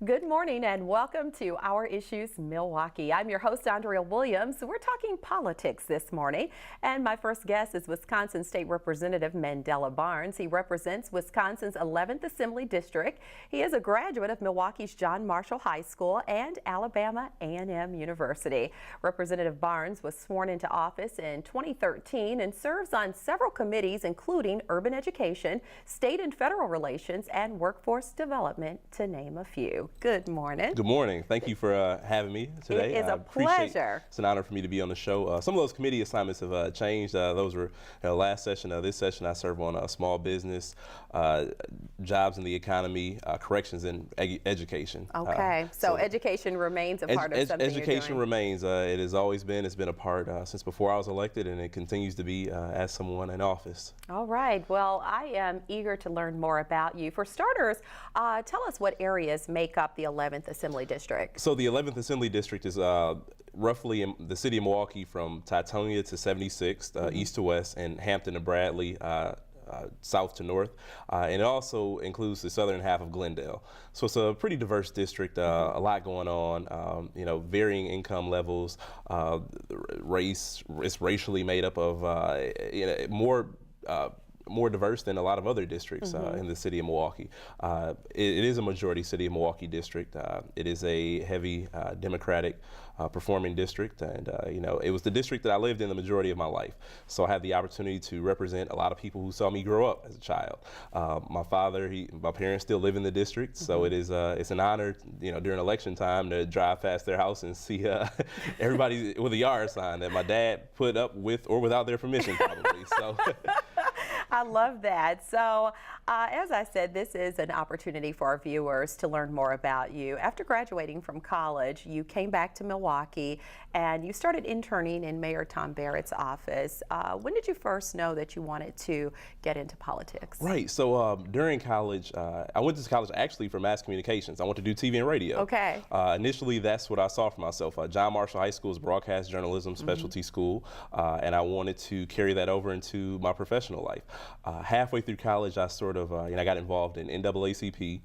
Good morning and welcome to Our Issues Milwaukee. I'm your host, Andrea Williams. We're talking politics this morning, and my first guest is Wisconsin State Representative Mandela Barnes. He represents Wisconsin's 11th Assembly District. He is a graduate of Milwaukee's John Marshall High School and Alabama A&M University. Representative Barnes was sworn into office in 2013 and serves on several committees, including urban education, state and federal relations, and workforce development, to name a few. Good morning. Good morning. Thank you for having me today. It is a pleasure. It's an honor for me to be on the show. Some of those committee assignments have changed. Those were last session. This session I serve on small business, jobs in the economy, corrections, and education. Okay, so education remains a part of something education you're doing. remains. It has always been. It's been a part since before I was elected, and it continues to be as someone in office. All right. Well, I am eager to learn more about you. For starters, tell us what areas make up the 11th Assembly District. So the 11th Assembly District is roughly in the city of Milwaukee from Titonia to 76th, east to west, and Hampton to Bradley, south to north, and it also includes the southern half of Glendale. So it's a pretty diverse district, a lot going on, varying income levels, race. It's racially made up of more diverse than a lot of other districts in the city of Milwaukee. It is a majority city of Milwaukee district. It is a heavy Democratic performing district, and it was the district that I lived in the majority of my life. So I had the opportunity to represent a lot of people who saw me grow up as a child. My parents still live in the district, so it's an honor, during election time to drive past their house and see everybody with a yard sign that my dad put up with or without their permission, probably. So. I love that. So, as I said, this is an opportunity for our viewers to learn more about you. After graduating from college, you came back to Milwaukee and you started interning in Mayor Tom Barrett's office. When did you first know that you wanted to get into politics? Right. So during college, I went to college actually for mass communications. I went to do TV and radio. Okay. Initially, that's what I saw for myself. John Marshall High School is broadcast journalism specialty school, and I wanted to carry that over into my professional life. Halfway through college, I sort of, I got involved in NAACP.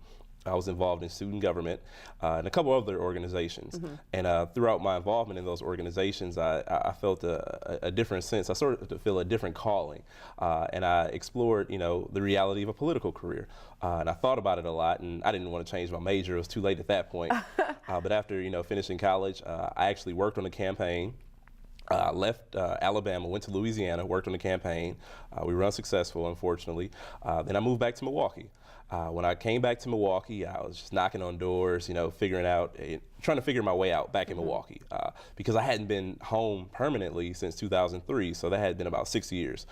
I was involved in student government and a couple other organizations. And throughout my involvement in those organizations, I felt a different sense. I sort of feel a different calling. And I explored, the reality of a political career. And I thought about it a lot, and I didn't want to change my major. It was too late at that point. But after, finishing college, I actually worked on a campaign. I left Alabama, went to Louisiana, worked on the campaign. We were unsuccessful, unfortunately. Then I moved back to Milwaukee. When I came back to Milwaukee, I was just knocking on doors, trying to figure my way out back in Milwaukee, because I hadn't been home permanently since 2003, so that had been about 6 years.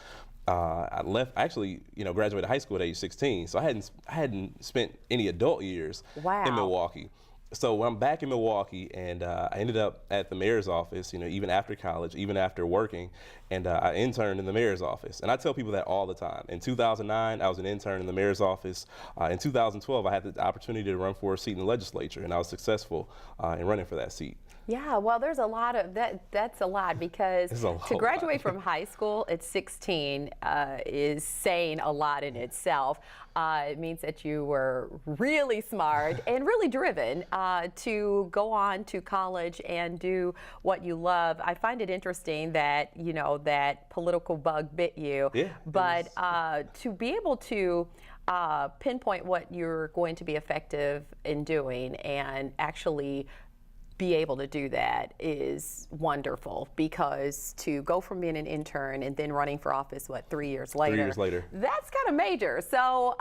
I graduated high school at age 16, so I hadn't spent any adult years in Milwaukee. So when I'm back in Milwaukee, and I ended up at the mayor's office, even after college, even after working, and I interned in the mayor's office. And I tell people that all the time. In 2009, I was an intern in the mayor's office. In 2012, I had the opportunity to run for a seat in the legislature, and I was successful in running for that seat. Yeah, well, there's a lot of that. That's a lot, because to graduate from high school at 16 is saying a lot in itself. It means that you were really smart and really driven to go on to college and do what you love. I find it interesting that, that political bug bit you, but to be able to pinpoint what you're going to be effective in doing and actually be able to do that is wonderful, because to go from being an intern and then running for office, 3 years later? 3 years later. That's kind of major. So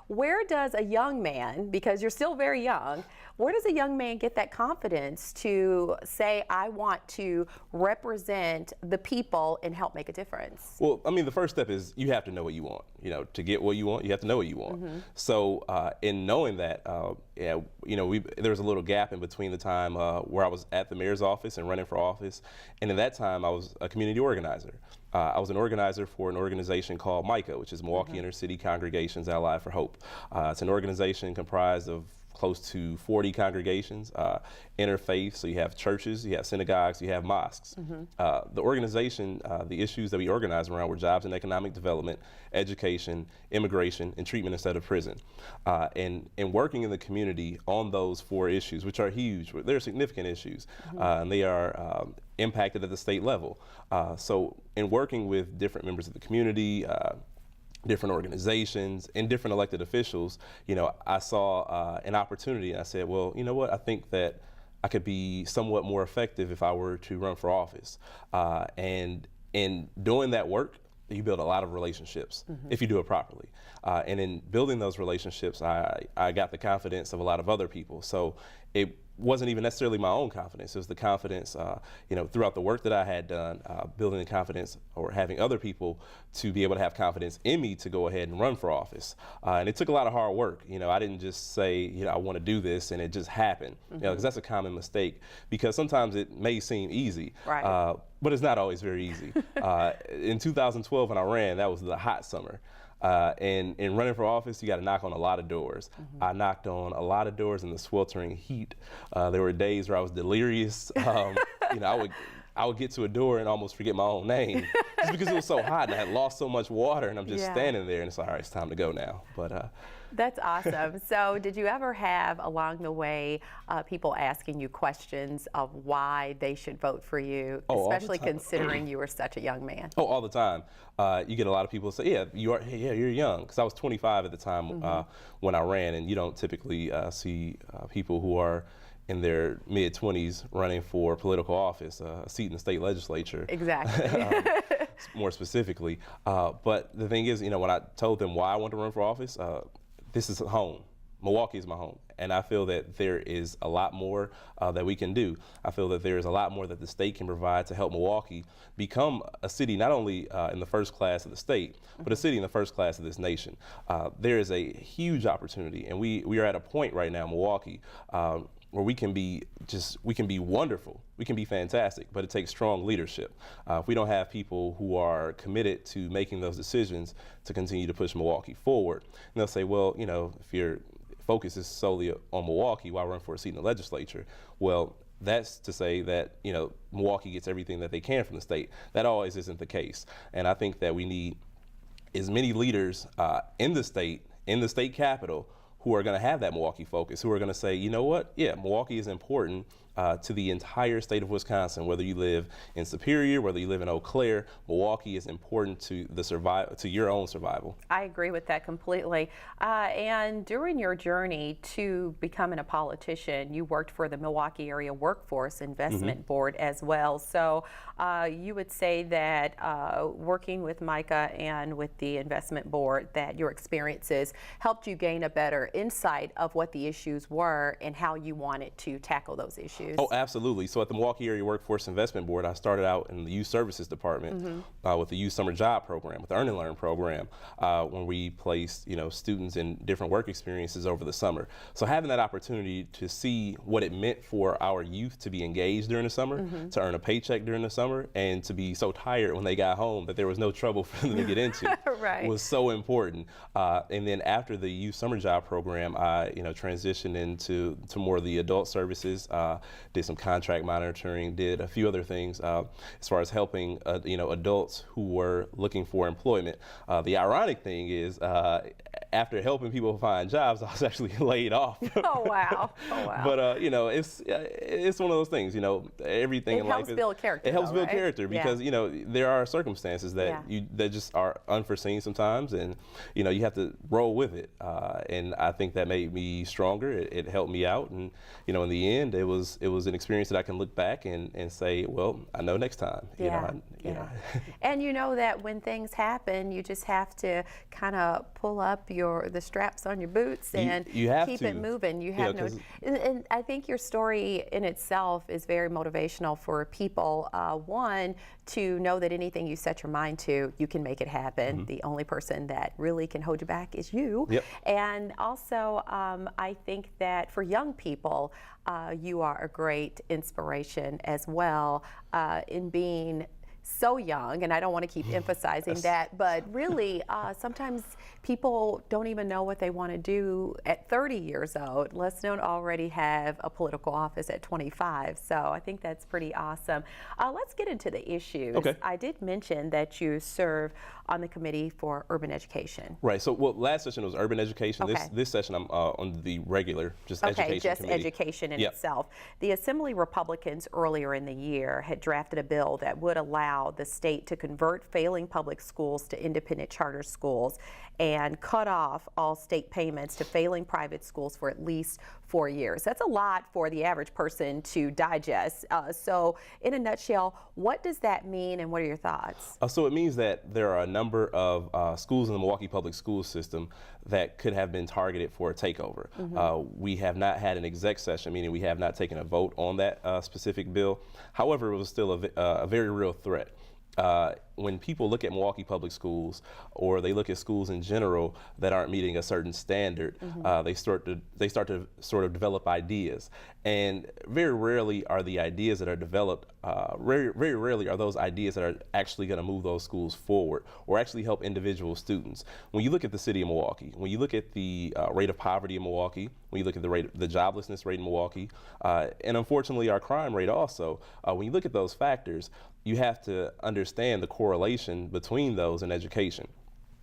where does a young man, because you're still very young, where does a young man get that confidence to say, I want to represent the people and help make a difference? Well, the first step is you have to know what you want. To get what you want, you have to know what you want. So in knowing that, there was a little gap in between the time where I was at the mayor's office and running for office, and at that time I was a community organizer. I was an organizer for an organization called MICA, which is Milwaukee Inner City Congregations Allied for Hope. It's an organization comprised of close to 40 congregations, interfaith, so you have churches, you have synagogues, you have mosques. The organization, the issues that we organize around were jobs and economic development, education, immigration, and treatment instead of prison. And working in the community on those 4 issues, which are huge, they're significant issues, and they are impacted at the state level. So in working with different members of the community, different organizations and different elected officials, I saw an opportunity, and I said, well, you know what, I think that I could be somewhat more effective if I were to run for office. And in doing that work, you build a lot of relationships if you do it properly. And in building those relationships, I got the confidence of a lot of other people. So it wasn't even necessarily my own confidence. It was the confidence, throughout the work that I had done, building the confidence or having other people to be able to have confidence in me to go ahead and run for office. And it took a lot of hard work. I didn't just say, I want to do this and it just happened. Because that's a common mistake. Because sometimes it may seem easy, right. But it's not always very easy. In 2012 when I ran, that was the hot summer. And in running for office, you got to knock on a lot of doors. I knocked on a lot of doors in the sweltering heat. There were days where I was delirious. I would get to a door and almost forget my own name just because it was so hot and I had lost so much water, and I'm just standing there and it's like, all right, it's time to go now. But that's awesome. So did you ever have along the way people asking you questions of why they should vote for you, especially considering you were such a young man? Oh, all the time. You get a lot of people say, you're young, because I was 25 at the time when I ran, and you don't typically see people who are in their mid-20s running for political office, a seat in the state legislature. Exactly. More specifically. But the thing is, when I told them why I wanted to run for office, this is home. Milwaukee is my home. And I feel that there is a lot more that we can do. I feel that there is a lot more that the state can provide to help Milwaukee become a city not only in the first class of the state, but a city in the first class of this nation. There is a huge opportunity, and we are at a point right now, Milwaukee, where we can be wonderful, we can be fantastic, but it takes strong leadership. If we don't have people who are committed to making those decisions to continue to push Milwaukee forward, and they'll say, well, if your focus is solely on Milwaukee, why run for a seat in the legislature? Well, that's to say that, Milwaukee gets everything that they can from the state. That always isn't the case. And I think that we need as many leaders in the state capitol, who are going to have that Milwaukee focus, who are going to say, Milwaukee is important to the entire state of Wisconsin, whether you live in Superior, whether you live in Eau Claire. Milwaukee is important to to your own survival. I agree with that completely. And during your journey to becoming a politician, you worked for the Milwaukee Area Workforce Investment Board as well. So you would say that working with Micah and with the investment board, that your experiences helped you gain a better insight of what the issues were and how you wanted to tackle those issues. Oh, absolutely. So at the Milwaukee Area Workforce Investment Board, I started out in the Youth Services Department with the Youth Summer Job Program, with the Earn and Learn program, when we placed students in different work experiences over the summer. So having that opportunity to see what it meant for our youth to be engaged during the summer, to earn a paycheck during the summer, and to be so tired when they got home that there was no trouble for them to get into right. was so important. And then after the Youth Summer Job Program, I transitioned into more of the adult services, did some contract monitoring, did a few other things as far as helping adults who were looking for employment. The ironic thing is, after helping people find jobs, I was actually laid off. Oh wow! Oh wow! But it's one of those things. Everything in life helps build character. It helps build right? character because there are circumstances that that just are unforeseen sometimes, and you have to roll with it. And I think that made me stronger. It helped me out, and in the end, it was an experience that I can look back and say, well, I know next time. And that when things happen, you just have to kind of pull up the straps on your boots and keep it moving. You have and I think your story in itself is very motivational for people. One, to know that anything you set your mind to, you can make it happen. The only person that really can hold you back is you. And also, I think that for young people, you are a great inspiration as well in being so young, and I don't want to keep emphasizing that, but really sometimes people don't even know what they want to do at 30 years old, let's not already have a political office at 25. So I think that's pretty awesome. Let's get into the issues. Okay. I did mention that you serve on the Committee for Urban Education. Right. So, well, last session was urban education. Okay. This session I'm on the regular, just Okay, education just committee. education in Yep. itself. The Assembly Republicans earlier in the year had drafted a bill that would allow the state to convert failing public schools to independent charter schools and cut off all state payments to failing private schools for at least 4 years. That's a lot for the average person to digest. So in a nutshell, what does that mean and what are your thoughts? So it means that there are a number of schools in the Milwaukee public school system that could have been targeted for a takeover. We have not had an exec session, meaning we have not taken a vote on that specific bill. However, it was still a very real threat. When people look at Milwaukee public schools, or they look at schools in general that aren't meeting a certain standard, they start to sort of develop ideas. And very rarely are the ideas that are developed, very rarely are those ideas that are actually going to move those schools forward or actually help individual students. When you look at the city of Milwaukee, when you look at the rate of poverty in Milwaukee, when you look at the joblessness rate in Milwaukee, and unfortunately our crime rate also, when you look at those factors, you have to understand the correlation between those and education.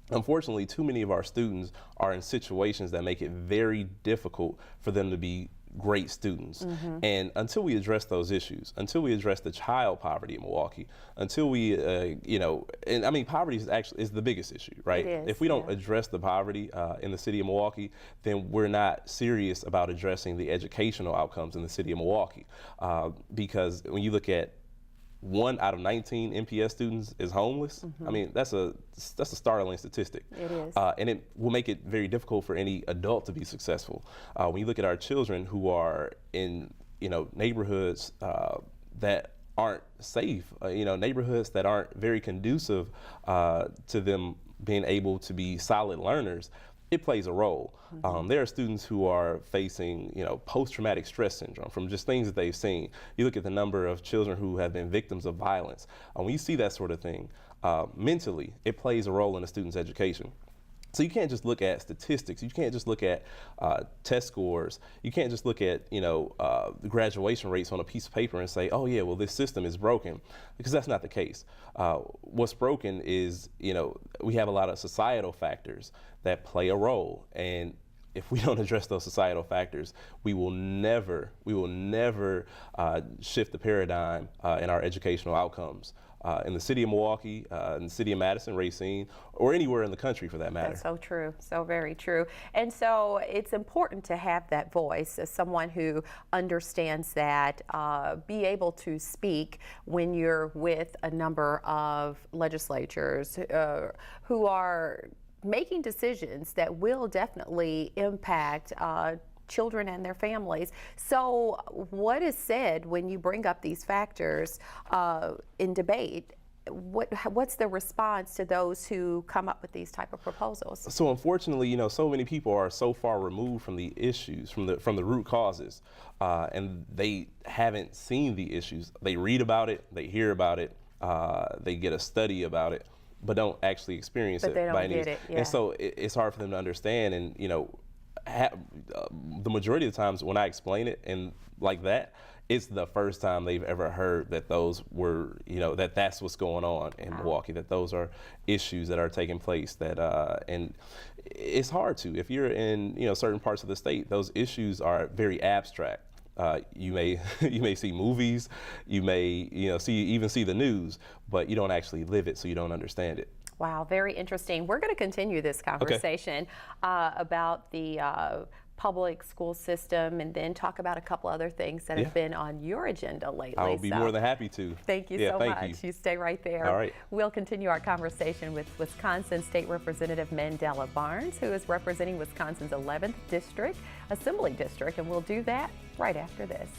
Unfortunately, too many of our students are in situations that make it very difficult for them to be great students. And until we address those issues, until we address the child poverty in Milwaukee, until we, and I mean, poverty is the biggest issue, right? It is, if we don't address the poverty in the city of Milwaukee, then we're not serious about addressing the educational outcomes in the city of Milwaukee. Because when you look at 1 out of 19 MPS students is homeless. I mean, that's a startling statistic. It is. And it will make it very difficult for any adult to be successful. When you look at our children who are in, neighborhoods that aren't safe, neighborhoods that aren't very conducive to them being able to be solid learners, it plays a role. There are students who are facing, post-traumatic stress syndrome from just things that they've seen. You look at the number of children who have been victims of violence. When you see that sort of thing, mentally, it plays a role in a student's education. So you can't just look at statistics. You can't just look at test scores. You can't just look at, the graduation rates on a piece of paper and say, oh yeah, well this system is broken, because that's not the case. What's broken is, we have a lot of societal factors that play a role, and if we don't address those societal factors, we will never shift the paradigm in our educational outcomes. In the city of Milwaukee, in the city of Madison, Racine, or anywhere in the country for that matter. That's so true, so very true. And so it's important to have that voice as someone who understands that, be able to speak when you're with a number of legislatures who are making decisions that will definitely impact children and their families. So what is said when you bring up these factors in debate? What's the response to those who come up with these type of proposals? So unfortunately, so many people are so far removed from the issues, from the root causes, and they haven't seen the issues. They read about it, they hear about it, they get a study about it, but don't actually experience it by any means. Yeah. And so it's hard for them to understand. And the majority of the times when I explain it and like that, it's the first time they've ever heard that those were, that's what's going on in Milwaukee, that those are issues that are taking place, that, and it's hard to, if you're in, certain parts of the state, those issues are very abstract. You may see movies, you may, even see the news, but you don't actually live it, so you don't understand it. Wow, very interesting. We're going to continue this conversation about the public school system, and then talk about a couple other things that have been on your agenda lately. I'll be more than happy to. Thank you so much. You stay right there. All right. We'll continue our conversation with Wisconsin State Representative Mandela Barnes, who is representing Wisconsin's 11th District, Assembly District, and we'll do that right after this.